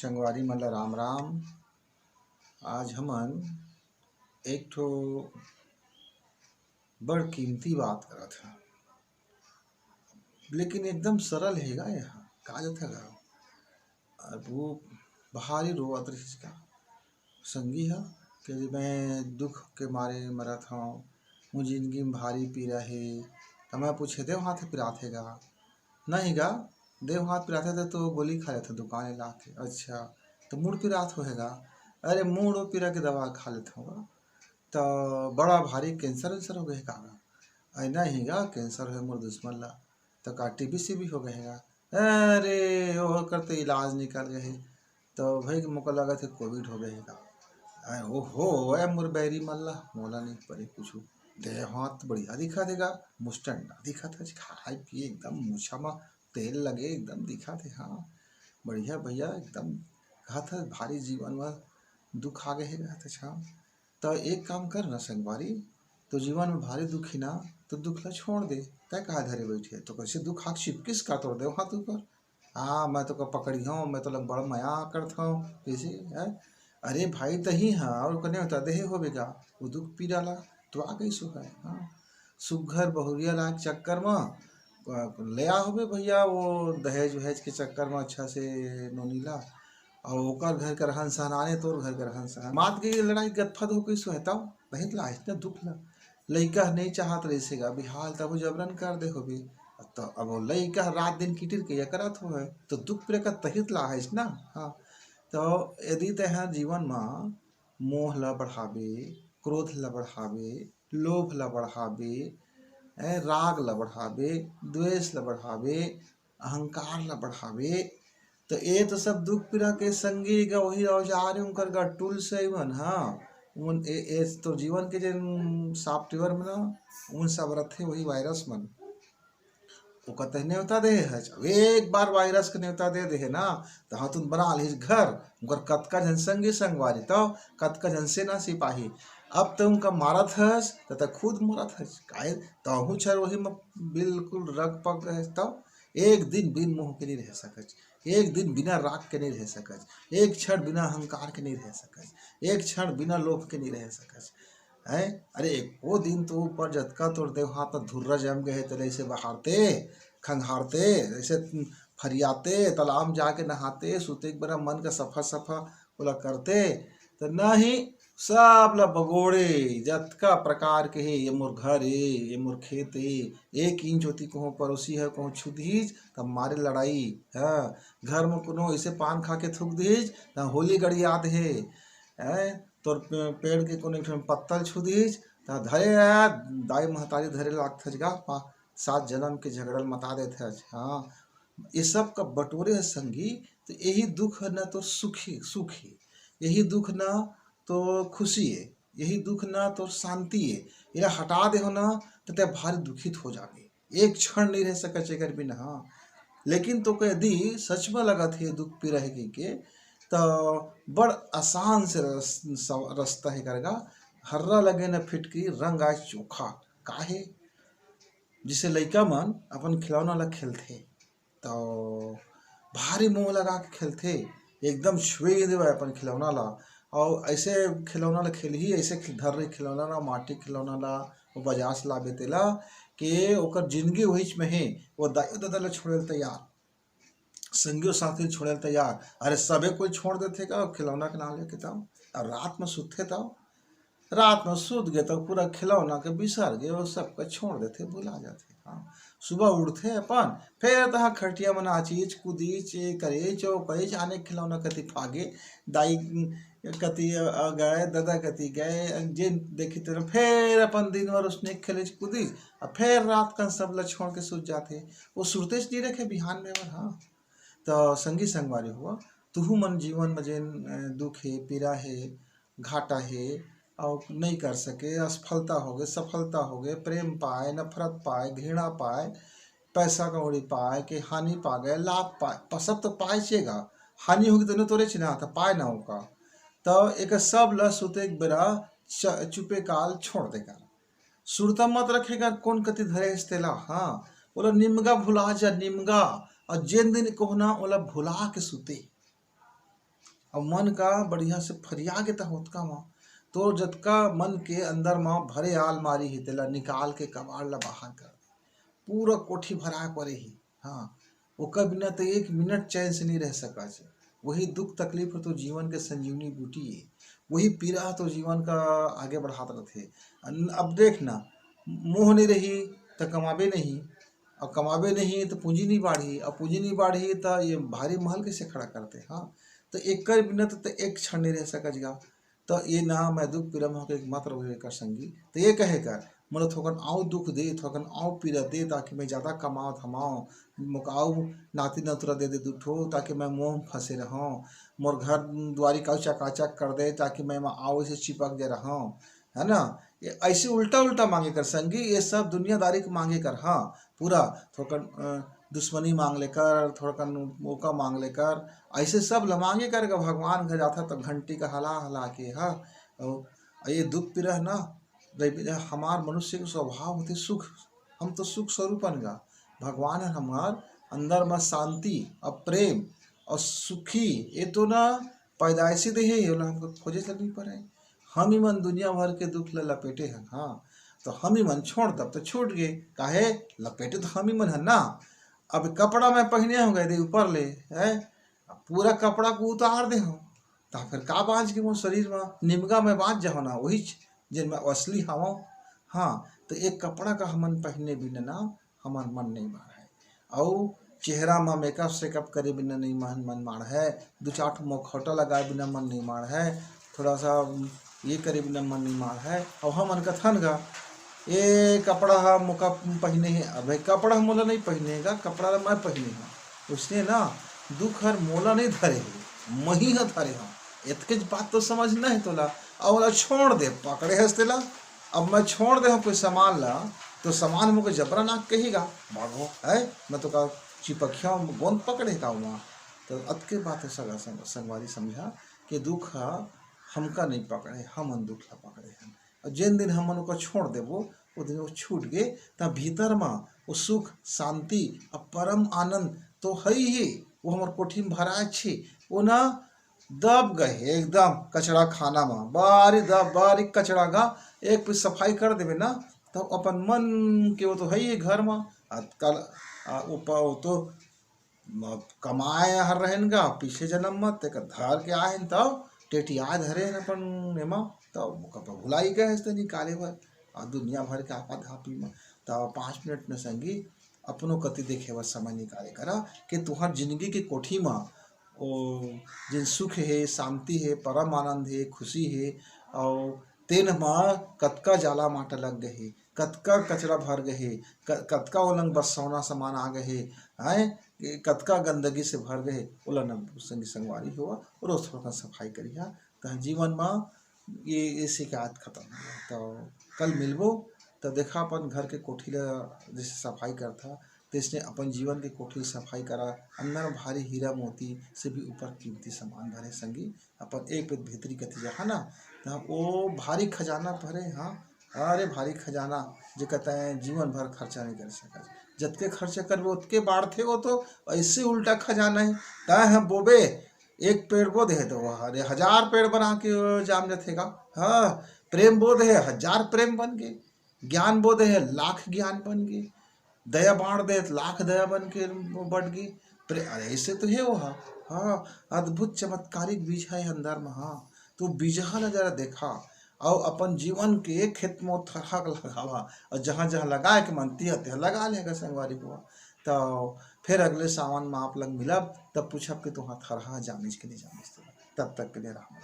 संगवारी मन ल राम राम। आज हमन एक ठो बड़ कीमती बात करत ह, लेकिन एकदम सरल हेगा यह का जथे गा। और वो भारी रोवत रहिस का संगी ह कि मैं दुख के मारे मरत हूँ, मुझ जिंदगी में भारी पीरा है। तो मैं पूछे देव हाथ पिरात है गा? नहीं गा, देव हाथ पिराते थे तो गोली खा लेते दुकान ला के। अच्छा तो मूड पिरात होएगा? अरे मूड पीरा के दवा खा लेता हूँ। तो बड़ा भारी कैंसर वैंसर हो गए का? ऐना ही गा कैंसर है मोर दुश्मन ला। तो का टीबी सी भी हो गएगा? अरे वो करते इलाज निकल गए। तो भाई मोको लगा थे कोविड हो गएगा। ओहो ए मोर बैरी मन ला मोला नहीं पड़े कुछ। देह हाथ बढ़िया दिखा देगा, मुस्टंडा दिखा था, खाए पिए एकदम मूछा में तेल लगे एकदम दिखा थे। हाँ बढ़िया भैया एकदम कहा था भारी जीवन में दुख आ गए है। अच्छा तो एक काम कर ना संगवारी, तो जीवन में भारी दुखी ना तो दुख ला छोड़ दे। क्या कहा धरे बैठे तो कैसे दुख हाथ चिपकिस का तोड़ दे हाथ ऊपर। हाँ मैं तो पकड़ी हूँ, मैं तो लग बड़ा मया करता हूँ कैसे है। अरे भाई तही हाँ और कने होता देहे होवेगा वो दुख पी डाला तो आ गई सो है। हाँ सुघर बहुरिया ला के चक्कर में ले आ होबे भैया, वो दहेज वहेज के चक्कर में अच्छा से नोनीला और ओकर घर के रहन सहन आने तोर घर के रहन सहन मात के लड़ाई गत्फत हो गई सोहता नहीं ला इतना दुख ला। लइका नहीं चाहत रहीसेगा बिहाल तब जबरन कर दे होबे। तो अब वो लइका रात दिन किटिर के ये करत हो है तो दुख प्रे का तहित ला है ना। हाँ तो यदि तह जीवन में मोह ला बढ़ावे, क्रोध ला बढ़ावे, लोभ ला बढ़ावे, राग ला बढ़ावे, द्वेष ला बढ़ावे, अहंकार ला बढ़ावे, तो ये तो सब दुख पीड़ा के संगी का वही औजार उनकर का टूल्स है मन। हाँ उन ए तो जीवन के जो सॉफ्टवेयर में ना उन सब रखे वही वायरस मन वो कहते न्योता दे है। एक बार वायरस के न्योता दे दे है ना तो हाँ तुम बना ली घर उनकर कतका जन संगी संगवारी तो कतका जन से ना सिपाही। अब तो उनका मारत हस तो खुद मरत हस काहे तो छर वही में बिल्कुल रग पग रहे। तब एक दिन बिन मोह के नहीं रह सकच, एक दिन बिना राग के नहीं रह सकच, एक क्षण बिना अहंकार के नहीं रह सकच, एक क्षण बिना लोभ के नहीं रह सकच है। अरे एको दिन तो ऊपर जतका तोड़ दे हाथ में धुर्रा जम गए तो ऐसे बहारते खंघारते ऐसे फरियाते तालाब में जाके नहाते सुते एक बार मन का सफा सफा बोला करते तो नहीं सब ला भगोड़े जतका प्रकार के है। ये मोर घर है, ये मोर खेत है, एक इंच होती कहूँ पड़ोसी है कहूँ छू दीज तब मारे लड़ाई है। घर में कोनो ऐसे पान खा के थूक दीज ना होली गड़ी याद है। तोर पेड़ के कोनो एक पत्तल छू दीज ता धरे दाई महतारी धरे लागत गा 7 जन्म के झगड़ल मता देते। हाँ ये सब का बटोरे है संगी। तो यही दुख है ना तो सुखी सुखी, यही दुख ना तो खुशी है, यही दुख ना तो शांति है। ये हटा दे हो ना तो ते भारी दुखित हो जागे, एक क्षण नहीं रह सके चेकर बिना। हाँ लेकिन तो यदि सच में लगा थे दुख पी रहे के तो बड़ आसान से रास्ता है करेगा। हर्रा लगे न फिटकी रंग आए चोखा काहे जिसे लइका मन अपन खिलौना ला खेलते तो भारी मुंह लगा के खेलते एकदम छुए देवे अपन खिलौना ला। और ऐसे खिलौना ला खेल ही ऐसे धर रही खिलौना ला माटी खिलौना ला वो बाजार से लाबे तेला कि ओकर जिंदगी वही में है। वो दाई दादा ला छोड़े तैयार, संगियों साथी छोड़े तैयार। अरे सबे कोई छोड़ देते का खिलौना के नाम लेके तब और रात में सुते तब रात में सूत गए तो पूरा खिलौना के बिसर गए वो सबका छोड़ देते भुला जाते। हाँ सुबह उठते अपन फिर तहाँ खटिया में नाचीच कूदीच करे चौपच आने खिलौना कति फागे दाई कति गए दादा कति गए जे देखी तरह फिर अपन दिन भर उसने खेले कूदी और फिर रात का सब ला छोड़ के सूत जाते वो सुरते नहीं रखे बिहान में। हाँ तो संगी संगवारी हुआ तुहू मन जीवन में जेन दुख है पीड़ा है घाटा है और नहीं कर सके, असफलता हो गए सफलता हो गए, प्रेम पाए नफरत पाए घृणा पाए, पैसा कौड़ी पाए के हानि पा गए लाभ पाए सब तो पाए चेगा। हानि होगी तो तोरे चिन्ह था पाए ना होगा तो एक सब ल सुते एक बेरा चुपे काल छोड़ देगा। सुरता मत रखेगा कौन कति धरे तेला। हाँ बोला निमगा भुला जा निमगा और जेन दिन कहना बोला भुला के सुते और मन का बढ़िया से फरिया के त होत का माँ, तो जतका मन के अंदर माँ भरे आलमारी ही तेला निकाल के कबाड़ ला बाहर कर, पूरा कोठी भराए पड़े ही। हाँ, ओकर बिना तो एक मिनट चैन से नहीं रह सका छे। वही दुख तकलीफ तो जीवन के संजीवनी बूटी है, वही पीड़ा तो जीवन का आगे बढ़ात रहते। अब देख ना, मोह नहीं रही तो कमाबे नहीं, और कमाबे नहीं तो पूंजी नहीं बढ़ी, और पूंजी नहीं बढ़ी तो ये भारी महल कैसे खड़ा करते। हाँ, तो एक कर बिना तो एक क्षण नहीं रह सकत गा। तो ये ना मैं दुख पीड़ा में होकर मत रहो कर संगी, तो ये कहे कर मतलब थोकन आओ दुख दे, थोकन आओ पीड़ा दे, ताकि मैं ज़्यादा कमाओ थमाओ, मुकाओ नाती नतुरा दे दे दूठो, ताकि मैं मुँह फंसे रहूँ, मोर घर द्वारी का चकाचक कर दे, ताकि मैं आओ इसे चिपक दे रहा हूँ, है ना। ये ऐसे उल्टा उल्टा मांगे कर संगी, ये सब दुनियादारी को मांगे कर। हाँ, पूरा थोकन दुश्मनी मांग लेकर, थोड़ा मौका मांग लेकर, ऐसे सब ल मांगे कर के भगवान घर जाता तो घंटी का हला हला के। हाँ, और ये दुख पीड़ा ना हमार मनुष्य के स्वभाव होते सुख, हम तो सुख स्वरूपन गा। भगवान है हमार अंदर में शांति और प्रेम और सुखी, ये तो ना पैदाइशी दे ही हमको खोजे से नहीं पड़े। हम ही मन दुनिया भर के दुख ल लपेटे हैं। हाँ, तो हम ही मन छोड़ तब तो छूट गए, काहे लपेटे तो हम ही मन है ना। अब कपड़ा मैं पहने हो गए दे ऊपर ले है, पूरा कपड़ा को उतार दे हो तो फिर का बाँच के वो शरीर में निमगा में बाँच जाओ ना, वही जिन में असली हवा। हाँ, तो एक कपड़ा का हमन पहने बिना ना हमार मन नहीं मार है, और चेहरा में मेकअप सेकअप करे बिना नहीं मन मार है, दो चार मुखौटा लगाए बिना मन नहीं मार है, थोड़ा सा ये करे बिना मन नहीं मार है। और हमन कथन गा ये कपड़ा मुका पहने है, अब कपड़ा मोला नहीं पहनेगा, कपड़ा मैं पहने हूँ, उसने ना दुख हर मोला नहीं धरे, मही ह धरे हूँ। इतके बात तो समझ नहीं तोला, और छोड़ दे पकड़े हंस तेला। अब मैं छोड़ दे कोई सामान ला तो सामान मुझे जबरन आग कहेगा भागो है, मैं तो का चिपकिया गोंद पकड़े का वहाँ। तो अतके बात है सगा संगवारी समझा कि दुख हमका नहीं पकड़े, हमन दुख ला पकड़े हैं। और जिन दिन हमन को छोड़ देवो वो दिन वो छूट गए, तब भीतर में वो सुख शांति और परम आनंद तो है ही। वो हमार कोठी में भराए छे, वो ना दब गए एकदम कचरा खाना में, बारी दब बारी कचरा गा एक पे सफाई कर देवे ना, तो अपन मन के वो तो है ही घर में। आजकल वो तो कमाए हर रहन गा पीछे जन्म में ते धर के आए तब टेटिया धरे न अपन एमा, तब कब भुलाई गए ते निकाले भर और दुनिया भर के आपा धापी में। तब 5 मिनट में संगी अपनों कति देखे बस समय निकाले करा कि तुहार जिंदगी के कोठी में ओ जिन सुख है शांति है परम आनंद है खुशी है, और तेन में कतका जाला माटा लग गए, कतका कचरा भर गए, कतका ओलंग बस सोना सामान आ गए हैं, कतका गंदगी से भर गए। ओला न संगी संगवारी हुआ रोज थोड़ा सफाई करिया, तो जीवन में ये शिकायत खत्म हो। तो कल मिलबो तो देखा अपन घर के कोठी जैसे सफाई करता, तो इसने अपन जीवन के कोठी सफाई करा, अंदर भारी हीरा मोती से भी ऊपर कीमती सामान भरे संगी अपन एक पेट भीतरी कति जहाँ ना, तो वो भारी खजाना भरे। हाँ, अरे भारी खजाना जो कहते हैं जीवन भर खर्चा नहीं कर सका, जतके खर्चा करबे उतके बाढ़ते। वो तो ऐसे उल्टा खजाना है, तय है बोबे एक पेड़ बो दे तो अरे 1000 पेड़ बना के जाम जथेगा। हाँ, प्रेम बोध है 1000 प्रेम बन गए, ज्ञान बोध है लाख ज्ञान बन गए, दया बाढ़ दे लाख दया बन के बढ़ गई। अरे ऐसे तो है वो। हाँ, अद्भुत चमत्कारिक बीज है अंदर में। हाँ, तो बीजहा न जरा देखा और अपन जीवन के खेत में थरहक लगावा, और जहाँ जहाँ लगाए के मनती है लगा लेगा संगवारी हुआ। तो फिर अगले सावन में आप लग मिलब, तब पूछब कि तुहाँ थरहा जानिस कि नहीं जानिस। तब तक के लिए राम।